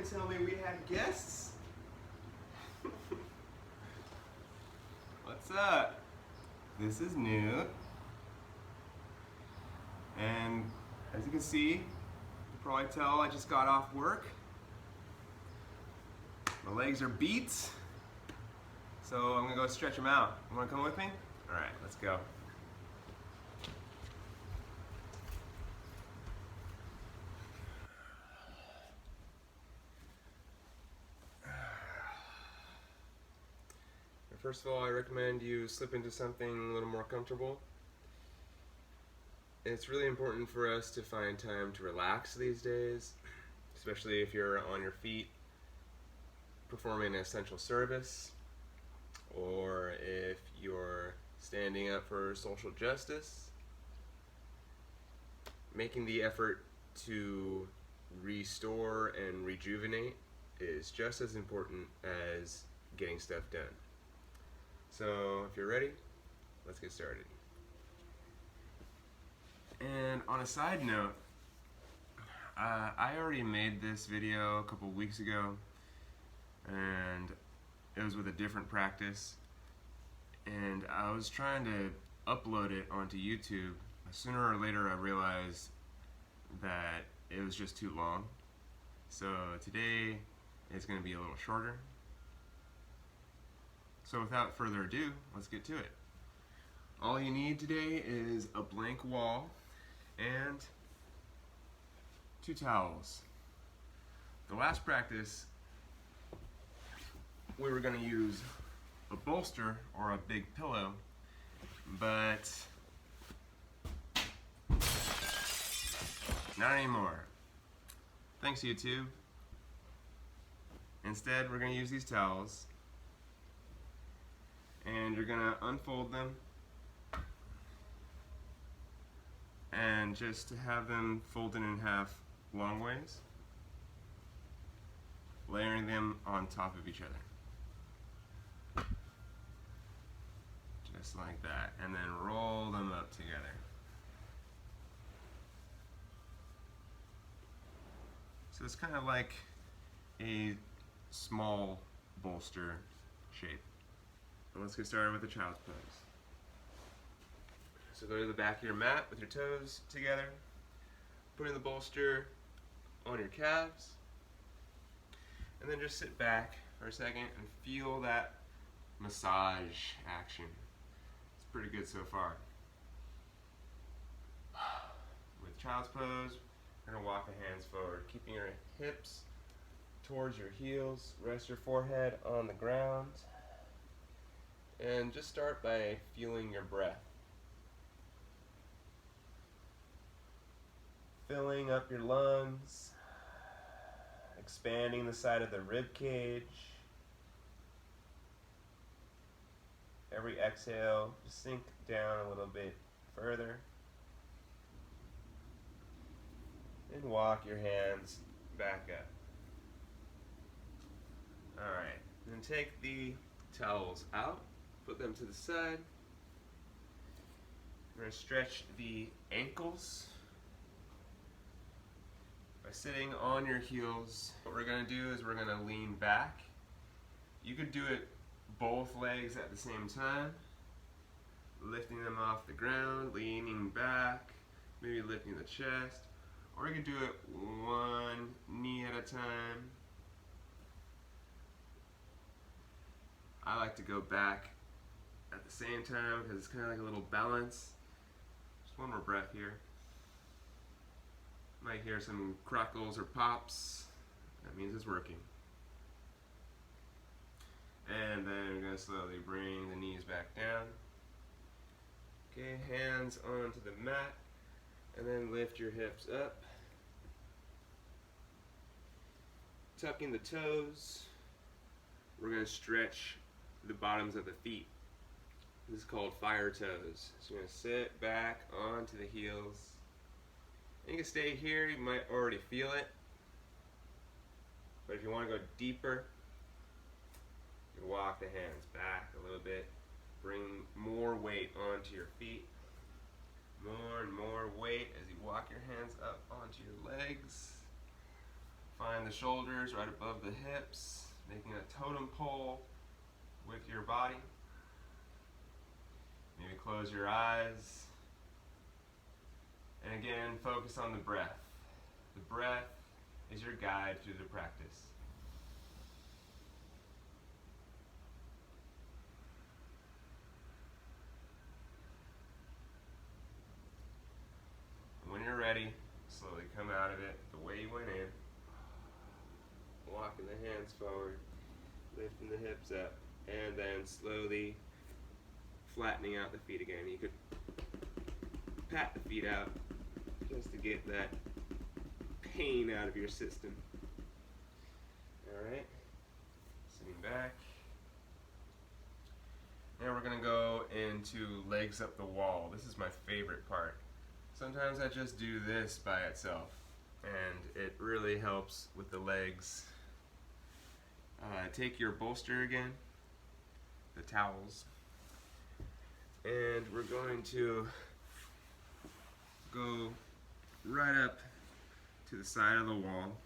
tell me we had guests? What's up? This is new. And as you can see, you can probably tell I just got off work. My legs are beat. So I'm gonna go stretch them out. You wanna come with me? All right, let's go. First of all, I recommend you slip into something a little more comfortable. It's really important for us to find time to relax these days, especially if you're on your feet performing an essential service, or if you're standing up for social justice. Making the effort to restore and rejuvenate is just as important as getting stuff done. So if you're ready, let's get started. And on a side note, I already made this video a couple weeks ago, and it was with a different practice, and I was trying to upload it onto YouTube. Sooner or later I realized that it was just too long, so today it's going to be a little shorter. So without further ado, let's get to it. All you need today is a blank wall and 2 towels. The last practice, we were going to use a bolster or a big pillow, but not anymore. Thanks, YouTube. Instead, we're going to use these towels. And you're going to unfold them and just to have them folded in half long ways, layering them on top of each other. Just like that. And then roll them up together. So it's kind of like a small bolster shape. Let's get started with the child's pose. So go to the back of your mat with your toes together, putting the bolster on your calves, and then just sit back for a second and feel that massage action. It's pretty good so far. With child's pose, we're going to walk the hands forward, keeping your hips towards your heels. Rest your forehead on the ground. And just start by feeling your breath. Filling up your lungs, expanding the side of the rib cage. Every exhale, just sink down a little bit further. And walk your hands back up. Alright, then take the towels out. Put them to the side. We're going to stretch the ankles by sitting on your heels. What we're going to do is we're going to lean back. You could do it both legs at the same time, lifting them off the ground, leaning back, maybe lifting the chest, or you could do it one knee at a time. I like to go back at the same time because it's kind of like a little balance. Just one more breath here. Might hear some crackles or pops. That means it's working. And then we're going to slowly bring the knees back down. Okay, hands onto the mat, and then lift your hips up. Tucking the toes. We're going to stretch the bottoms of the feet. This is called fire toes. So you're going to sit back onto the heels. And you can stay here, you might already feel it. But if you want to go deeper, you walk the hands back a little bit. Bring more weight onto your feet. More and more weight as you walk your hands up onto your legs. Find behind the shoulders, right above the hips, making a totem pole with your body. Maybe close your eyes. And again, focus on the breath. The breath is your guide through the practice. When you're ready, slowly come out of it the way you went in. Walking the hands forward, lifting the hips up, and then slowly flattening out the feet again. You could pat the feet out just to get that pain out of your system. Alright, sitting back. Now we're going to go into legs up the wall. This is my favorite part. Sometimes I just do this by itself, and it really helps with the legs. Take your bolster again, the towels, and we're going to go right up to the side of the wall.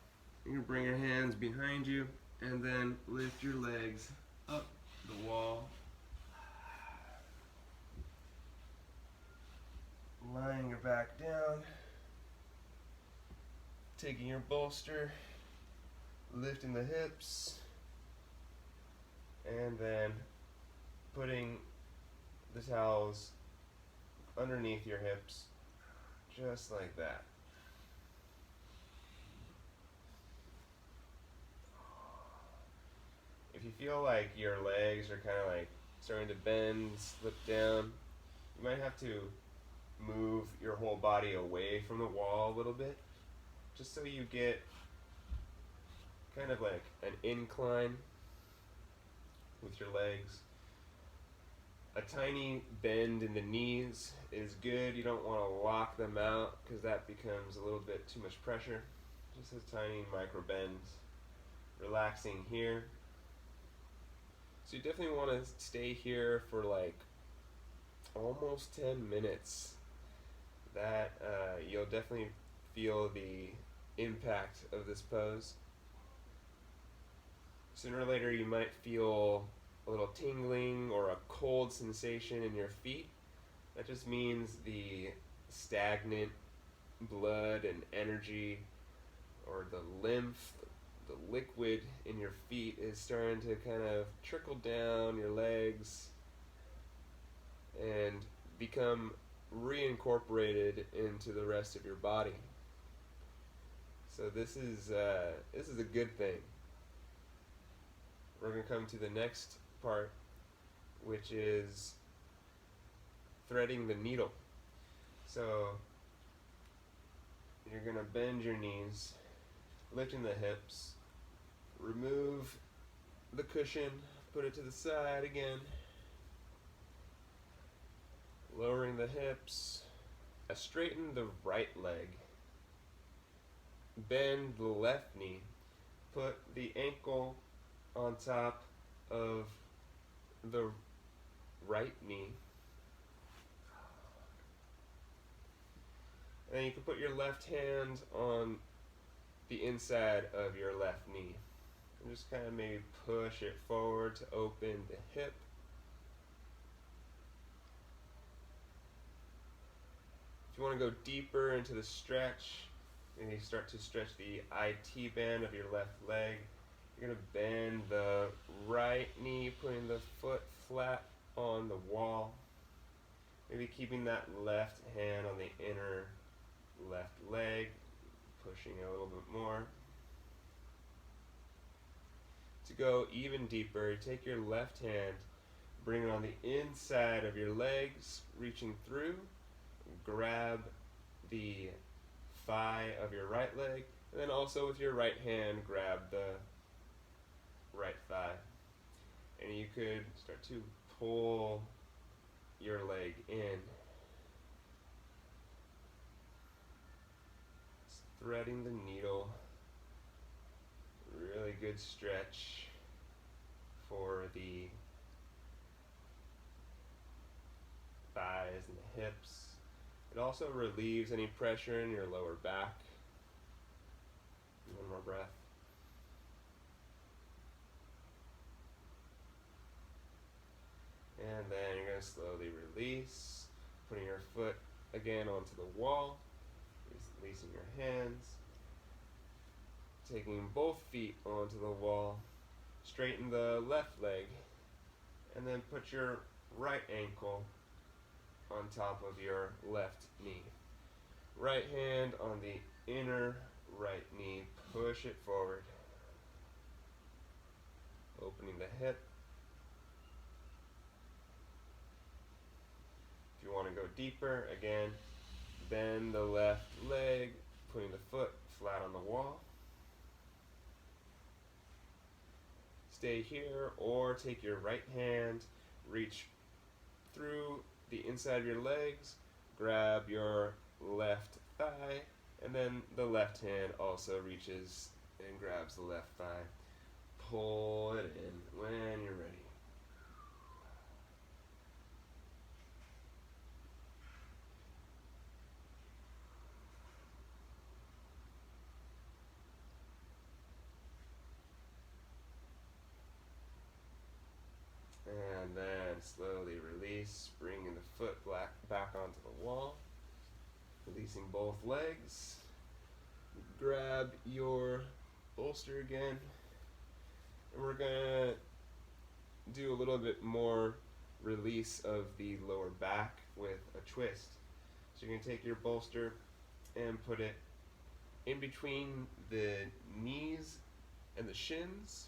You're going to bring your hands behind you and then lift your legs up the wall, lying your back down, taking your bolster, lifting the hips, and then putting the towels underneath your hips, just like that. If you feel like your legs are kind of like starting to bend, slip down, you might have to move your whole body away from the wall a little bit, just so you get kind of like an incline with your legs. A tiny bend in the knees is good. You don't want to lock them out because that becomes a little bit too much pressure. Just a tiny micro bend. Relaxing here. So you definitely want to stay here for like almost 10 minutes. That you'll definitely feel the impact of this pose. Sooner or later you might feel a little tingling or a cold sensation in your feet. That just means the stagnant blood and energy, or the lymph, the liquid in your feet is starting to kind of trickle down your legs and become reincorporated into the rest of your body. So this is a good thing. We're going to come to the next part, which is threading the needle. So you're going to bend your knees, lifting the hips, remove the cushion, put it to the side again, lowering the hips, straighten the right leg, bend the left knee, put the ankle on top of the right knee. And then you can put your left hand on the inside of your left knee. And just kind of maybe push it forward to open the hip. If you want to go deeper into the stretch, and you start to stretch the IT band of your left leg, you're going to bend the right knee, putting the foot flat on the wall. Maybe keeping that left hand on the inner left leg, pushing it a little bit more. To go even deeper, you take your left hand, bring it on the inside of your legs, reaching through, grab the thigh of your right leg, and then also with your right hand, grab the right thigh. And you could start to pull your leg in. Threading the needle. Really good stretch for the thighs and the hips. It also relieves any pressure in your lower back. One more breath. to slowly release, putting your foot again onto the wall, releasing your hands, taking both feet onto the wall, straighten the left leg, and then put your right ankle on top of your left knee. Right hand on the inner right knee, push it forward, opening the hip. If you want to go deeper, again, bend the left leg, putting the foot flat on the wall. Stay here, or take your right hand, reach through the inside of your legs, grab your left thigh, and then the left hand also reaches and grabs the left thigh. Pull it in when you're ready. And then slowly release, bringing the foot back onto the wall, releasing both legs. Grab your bolster again, and we're gonna do a little bit more release of the lower back with a twist. So you're gonna take your bolster and put it in between the knees and the shins.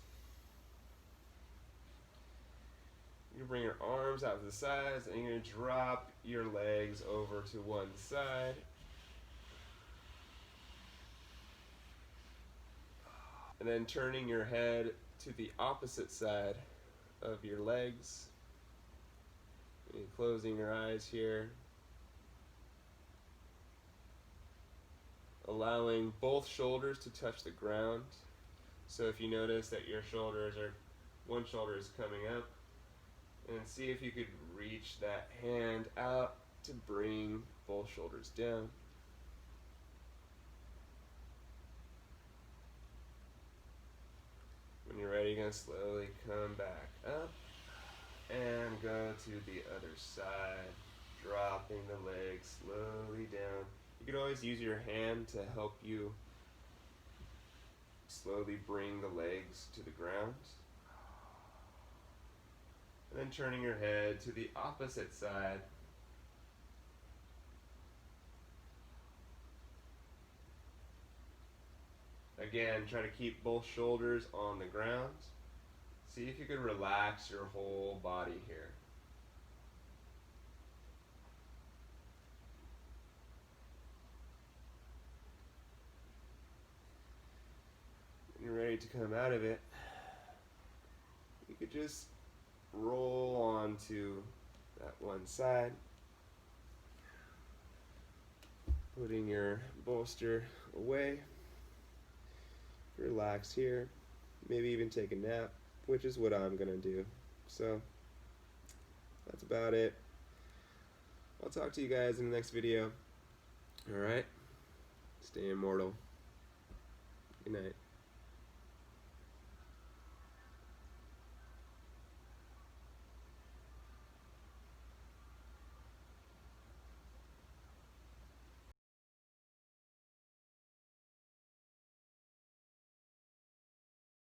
You're gonna bring your arms out to the sides, and you're gonna drop your legs over to one side. And then turning your head to the opposite side of your legs. And closing your eyes here. Allowing both shoulders to touch the ground. So if you notice that your one shoulder is coming up, and see if you could reach that hand out to bring both shoulders down. When you're ready, you're going to slowly come back up and go to the other side, dropping the legs slowly down. You could always use your hand to help you slowly bring the legs to the ground. And then turning your head to the opposite side. Again, try to keep both shoulders on the ground. See if you can relax your whole body here. When you're ready to come out of it, you could just roll onto that one side, putting your bolster away. Relax here, maybe even take a nap, which is what I'm gonna do. So that's about it. I'll talk to you guys in the next video. Alright, stay immortal. Good night.